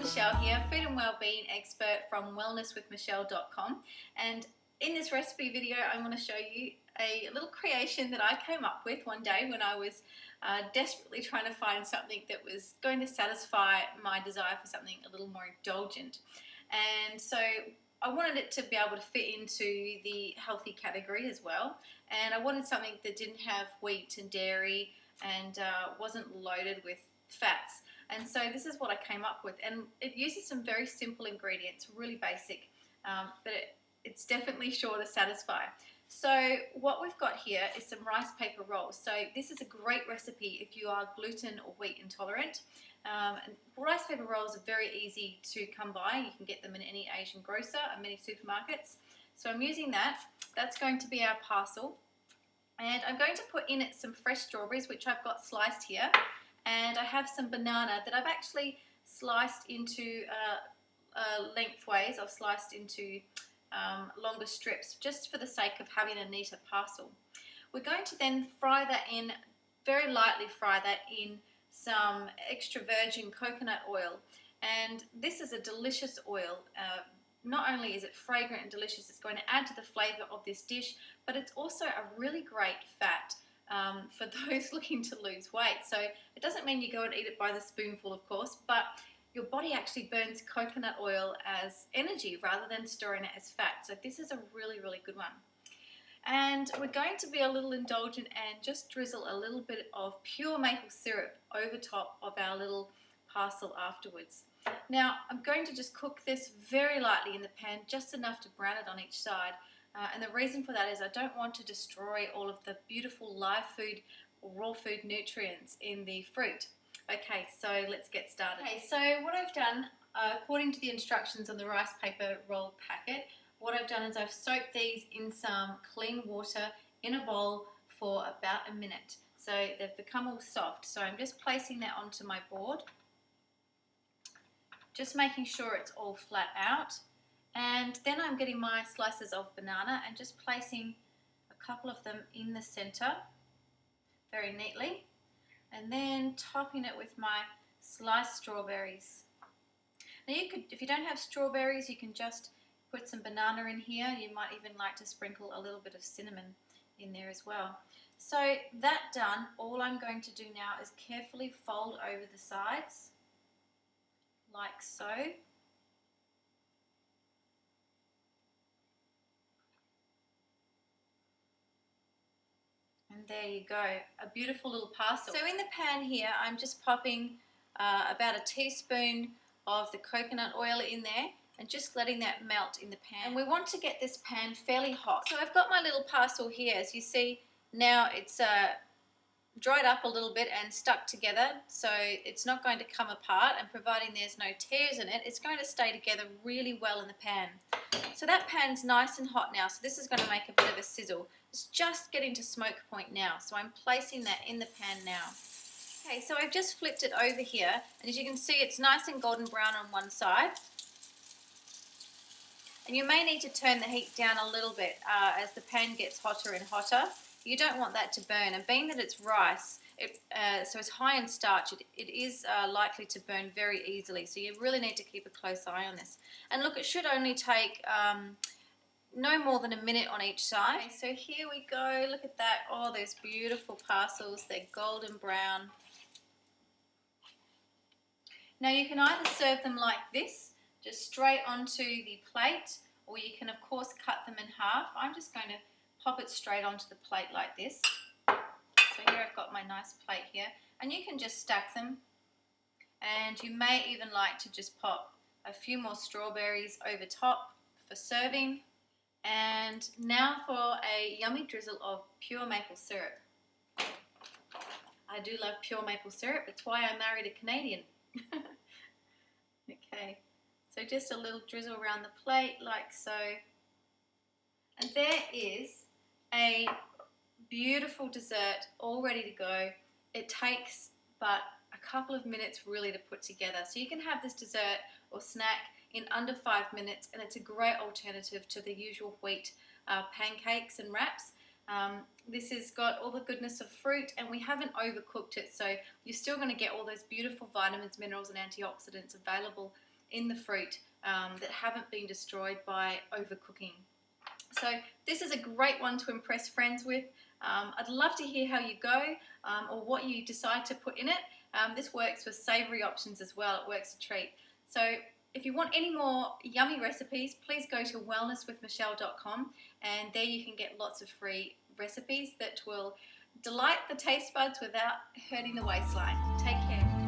Michelle here, food and wellbeing expert from wellnesswithmichelle.com, and in this recipe video I'm going to show you a little creation that I came up with one day when I was desperately trying to find something that was going to satisfy my desire for something a little more indulgent. And so I wanted it to be able to fit into the healthy category as well, and I wanted something that didn't have wheat and dairy and wasn't loaded with fats. And so this is what I came up with, and it uses some very simple ingredients, really basic, but it's definitely sure to satisfy. So what we've got here is some rice paper rolls. So this is a great recipe if you are gluten or wheat intolerant. And rice paper rolls are very easy to come by. You can get them in any Asian grocer and many supermarkets. So I'm using that. That's going to be our parcel. And I'm going to put in it some fresh strawberries, which I've got sliced here. And I have some banana that I've actually sliced into lengthways. I've sliced into longer strips just for the sake of having a neater parcel. We're going to then fry that in, very lightly fry that in some extra virgin coconut oil. And this is a delicious oil. Not only is it fragrant and delicious, it's going to add to the flavor of this dish, but it's also a really great fat for those looking to lose weight. So it doesn't mean you go and eat it by the spoonful, of course, but your body actually burns coconut oil as energy rather than storing it as fat. So this is a really, really good one. And we're going to be a little indulgent and just drizzle a little bit of pure maple syrup over top of our little parcel afterwards. Now I'm going to just cook this very lightly in the pan, just enough to brown it on each side. And the reason for that is I don't want to destroy all of the beautiful live food or raw food nutrients in the fruit. Okay, so let's get started. Okay, so what I've done, according to the instructions on the rice paper roll packet, what I've done is I've soaked these in some clean water in a bowl for about a minute. So they've become all soft. So I'm just placing that onto my board, just making sure it's all flat out. And then I'm getting my slices of banana and just placing a couple of them in the center very neatly, and then topping it with my sliced strawberries. Now you could, if you don't have strawberries, you can just put some banana in here. You might even like to sprinkle a little bit of cinnamon in there as well. So that done, all I'm going to do now is carefully fold over the sides like so. And there you go, a beautiful little parcel. So in the pan here, I'm just popping about a teaspoon of the coconut oil in there and just letting that melt in the pan. And we want to get this pan fairly hot. So I've got my little parcel here. As you see, now it's dried up a little bit and stuck together, so it's not going to come apart, and providing there's no tears in it, it's going to stay together really well in the pan. So that pan's nice and hot now, so this is going to make a bit of a sizzle. It's just getting to smoke point now, so I'm placing that in the pan now. Okay, so I've just flipped it over here, and as you can see, it's nice and golden brown on one side. And you may need to turn the heat down a little bit as the pan gets hotter and hotter. You don't want that to burn, and being that it's rice, so it's high in starch, it is likely to burn very easily, so you really need to keep a close eye on this. And look, it should only take no more than a minute on each side. Okay, so here we go, look at that. Oh, those beautiful parcels, they're golden brown. Now you can either serve them like this, just straight onto the plate, or you can of course cut them in half. I'm just going to pop it straight onto the plate like this. So here I've got my nice plate here, and you can just stack them, and you may even like to just pop a few more strawberries over top for serving. And now for a yummy drizzle of pure maple syrup. I do love pure maple syrup, it's why I married a Canadian. Okay, so just a little drizzle around the plate like so. And there is a beautiful dessert all ready to go. It takes but a couple of minutes really to put together. So you can have this dessert or snack in under 5 minutes, and it's a great alternative to the usual wheat pancakes and wraps. This has got all the goodness of fruit, and we haven't overcooked it, so you're still going to get all those beautiful vitamins, minerals and antioxidants available in the fruit that haven't been destroyed by overcooking. So this is a great one to impress friends with. I'd love to hear how you go or what you decide to put in it. This works with savoury options as well. It works a treat. So if you want any more yummy recipes, please go to wellnesswithmichelle.com, and there you can get lots of free recipes that will delight the taste buds without hurting the waistline. Take care.